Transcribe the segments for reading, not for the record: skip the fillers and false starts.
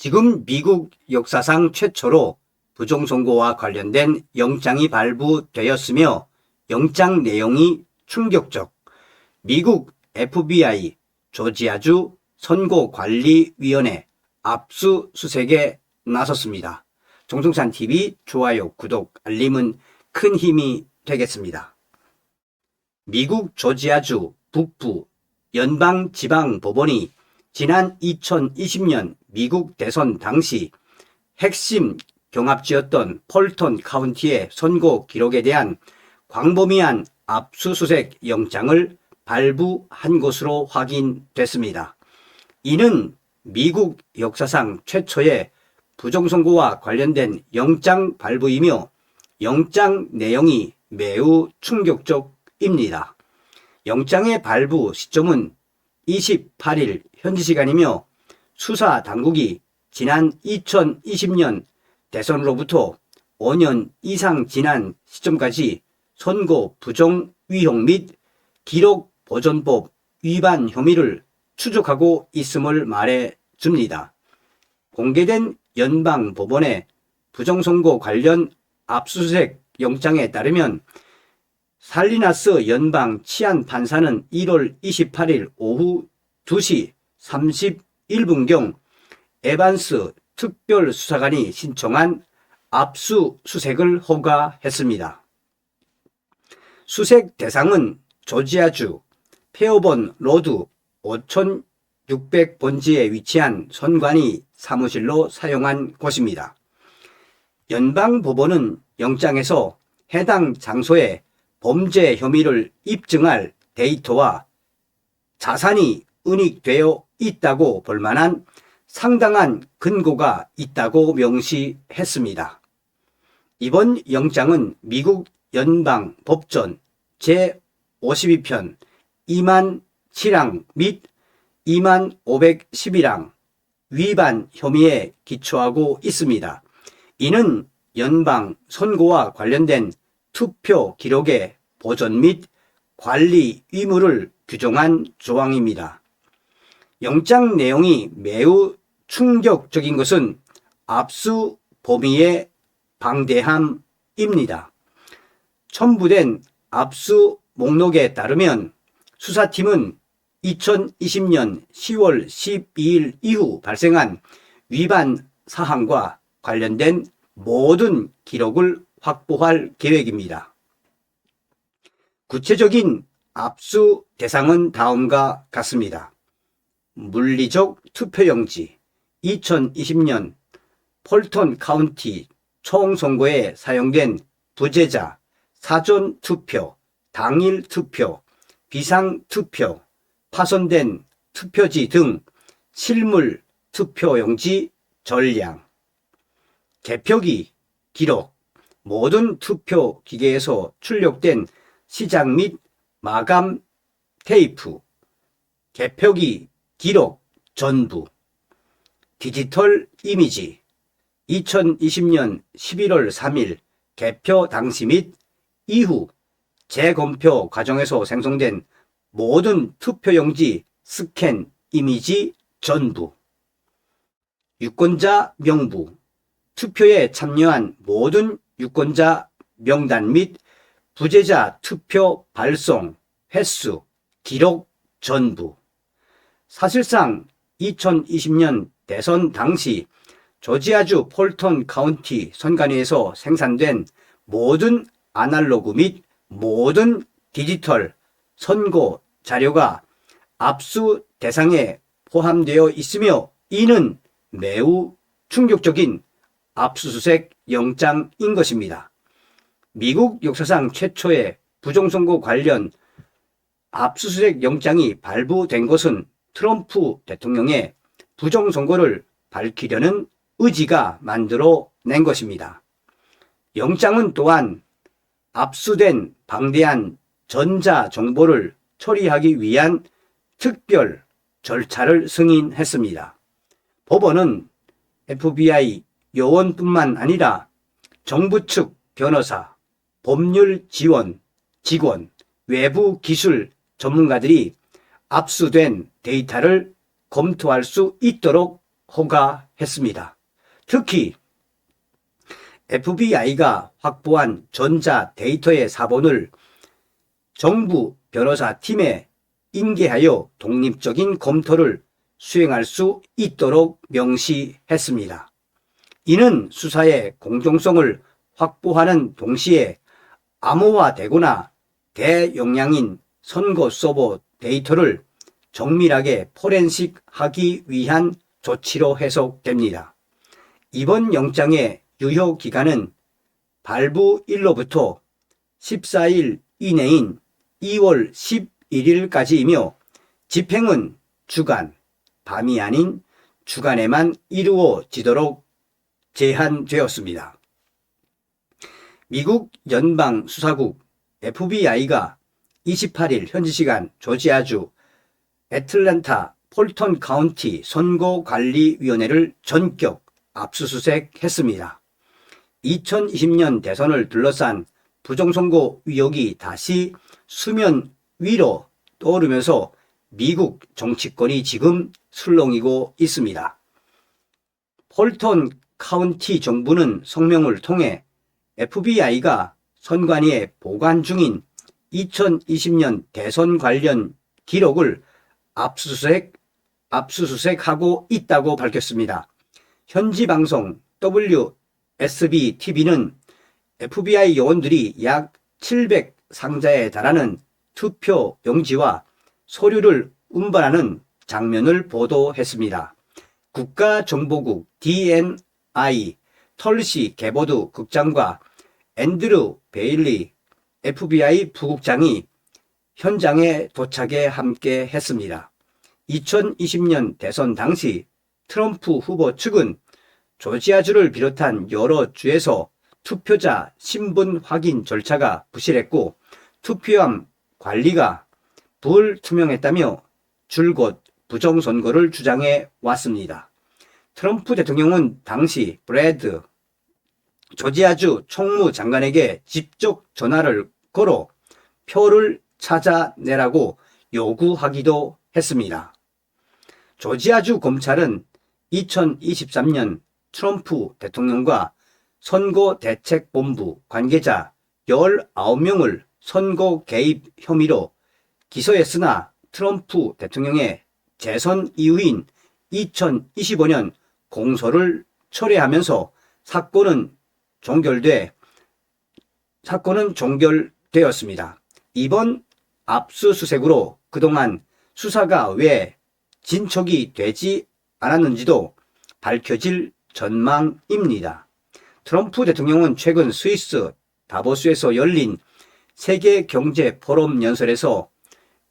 지금 미국 역사상 최초로 부정선거와 관련된 영장이 발부되었으며 영장 내용이 충격적. 미국 FBI 조지아주 선거관리위원회 압수수색에 나섰습니다. 정성찬TV 좋아요, 구독, 알림은 큰 힘이 되겠습니다. 미국 조지아주 북부 연방지방법원이 지난 2020년 미국 대선 당시 핵심 경합지였던 폴턴 카운티의 선거 기록에 대한 광범위한 압수수색 영장을 발부한 것으로 확인됐습니다. 이는 미국 역사상 최초의 부정선거와 관련된 영장 발부이며 영장 내용이 매우 충격적입니다. 영장의 발부 시점은 28일 현지 시간이며 수사 당국이 지난 2020년 대선으로부터 5년 이상 지난 시점까지 선거 부정 위용 및 기록 보존법 위반 혐의를 추적하고 있음을 말해 줍니다. 공개된 연방 법원의 부정선거 관련 압수수색 영장에 따르면 살리나스 연방 치안 판사는 1월 28일 오후 2시 31분경 에반스 특별수사관이 신청한 압수수색을 허가했습니다. 수색 대상은 조지아주 페어본 로드 5600번지에 위치한 선관위 사무실로 사용한 곳입니다. 연방법원은 영장에서 해당 장소에 범죄 혐의를 입증할 데이터와 자산이 은닉되어 있다고 볼 만한 상당한 근거가 있다고 명시했습니다. 이번 영장은 미국 연방법전 제52편 2만 7항 및 2만 511항 위반 혐의에 기초하고 있습니다. 이는 연방 선거와 관련된 투표 기록의 보존 및 관리 의무를 규정한 조항입니다. 영장 내용이 매우 충격적인 것은 압수 범위의 방대함입니다. 첨부된 압수 목록에 따르면 수사팀은 2020년 10월 12일 이후 발생한 위반 사항과 관련된 모든 기록을 확보할 계획입니다. 구체적인 압수 대상은 다음과 같습니다. 물리적 투표용지 2020년 폴턴 카운티 총선거에 사용된 부재자, 사전투표, 당일투표, 비상투표, 파손된 투표지 등 실물 투표용지 전량, 개표기 기록, 모든 투표 기계에서 출력된 시작 및 마감 테이프, 개표기 기록 전부, 디지털 이미지, 2020년 11월 3일 개표 당시 및 이후 재검표 과정에서 생성된 모든 투표용지 스캔 이미지 전부, 유권자 명부, 투표에 참여한 모든 유권자 명단 및 부재자 투표 발송, 횟수, 기록 전부. 사실상 2020년 대선 당시 조지아주 폴턴 카운티 선관위에서 생산된 모든 아날로그 및 모든 디지털 선거 자료가 압수 대상에 포함되어 있으며 이는 매우 충격적인 압수수색 영장인 것입니다. 미국 역사상 최초의 부정선거 관련 압수수색 영장이 발부된 것은 트럼프 대통령의 부정선거를 밝히려는 의지가 만들어낸 것입니다. 영장은 또한 압수된 방대한 전자정보를 처리하기 위한 특별 절차를 승인했습니다. 법원은 FBI 요원뿐만 아니라 정부 측 변호사, 법률 지원, 직원, 외부 기술 전문가들이 압수된 데이터를 검토할 수 있도록 허가했습니다. 특히 FBI가 확보한 전자 데이터의 사본을 정부 변호사 팀에 인계하여 독립적인 검토를 수행할 수 있도록 명시했습니다. 이는 수사의 공정성을 확보하는 동시에 암호화되거나 대용량인 선거 서버 데이터를 정밀하게 포렌식하기 위한 조치로 해석됩니다. 이번 영장의 유효 기간은 발부일로부터 14일 이내인 2월 11일까지이며 집행은 주간, 밤이 아닌 주간에만 이루어지도록 제한되었습니다. 미국 연방수사국 FBI가 28일 현지 시간 조지아주 애틀랜타 폴턴 카운티 선거관리위원회를 전격 압수수색했습니다. 2020년 대선을 둘러싼 부정선거 의혹이 다시 수면 위로 떠오르면서 미국 정치권이 지금 술렁이고 있습니다. 폴턴 카운티 정부는 성명을 통해 FBI가 선관위에 보관 중인 2020년 대선 관련 기록을 압수수색하고 있다고 밝혔습니다. 현지 방송 WSB-TV는 FBI 요원들이 약 700상자에 달하는 투표 용지와 서류를 운반하는 장면을 보도했습니다. 국가정보국 DNI 털시 게보드 국장과 앤드루 베일리 FBI 부국장이 현장에 도착해 함께 했습니다. 2020년 대선 당시 트럼프 후보 측은 조지아주를 비롯한 여러 주에서 투표자 신분 확인 절차가 부실했고 투표함 관리가 불투명했다며 줄곧 부정선거를 주장해 왔습니다. 트럼프 대통령은 당시 브래드 조지아주 총무장관에게 직접 전화를 걸어 표를 찾아내라고 요구하기도 했습니다. 조지아주 검찰은 2023년 트럼프 대통령과 선거대책본부 관계자 19명을 선거 개입 혐의로 기소했으나 트럼프 대통령의 재선 이후인 2025년 공소를 철회하면서 사건은 종결되었습니다. 이번 압수수색으로 그동안 수사가 왜 진척이 되지 않았는지도 밝혀질 전망입니다. 트럼프 대통령은 최근 스위스 다보스에서 열린 세계경제포럼 연설에서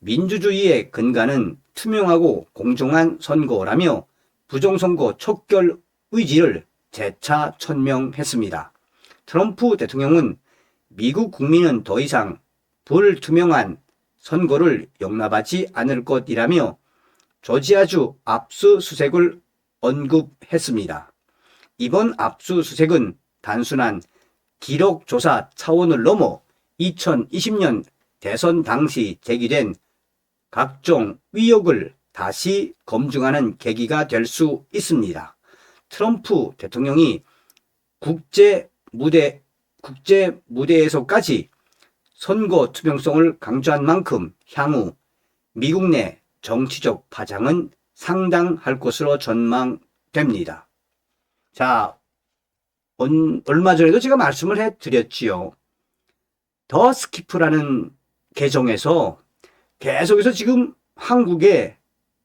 민주주의의 근간은 투명하고 공정한 선거라며 부정선거 척결 의지를 재차 천명했습니다. 트럼프 대통령은 미국 국민은 더 이상 불투명한 선거를 용납하지 않을 것이라며 조지아주 압수수색을 언급했습니다. 이번 압수수색은 단순한 기록조사 차원을 넘어 2020년 대선 당시 제기된 각종 의혹을 다시 검증하는 계기가 될 수 있습니다. 트럼프 대통령이 국제 무대에서까지 선거 투명성을 강조한 만큼 향후 미국 내 정치적 파장은 상당할 것으로 전망됩니다. 자, 얼마 전에도 제가 말씀을 해드렸지요. 더 스키프라는 계정에서 계속해서 지금 한국의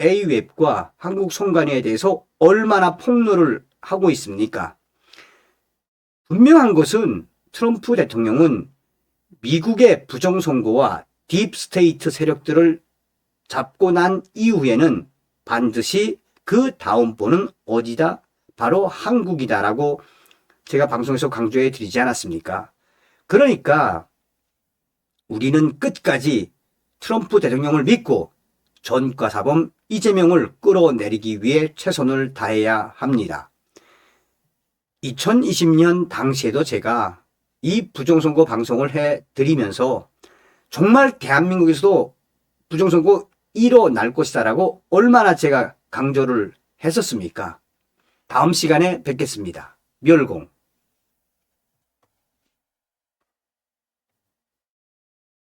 A웹과 한국 선관위에 대해서 얼마나 폭로를 하고 있습니까? 분명한 것은 트럼프 대통령은 미국의 부정선거와 딥스테이트 세력들을 잡고 난 이후에는 반드시 그 다음번은 어디다? 바로 한국이다라고 제가 방송에서 강조해 드리지 않았습니까? 그러니까 우리는 끝까지 트럼프 대통령을 믿고 전과사범 이재명을 끌어내리기 위해 최선을 다해야 합니다. 2020년 당시에도 제가 이 부정선거 방송을 해드리면서 정말 대한민국에서도 부정선거 일어날 것이다라고 얼마나 제가 강조를 했었습니까? 다음 시간에 뵙겠습니다. 멸공.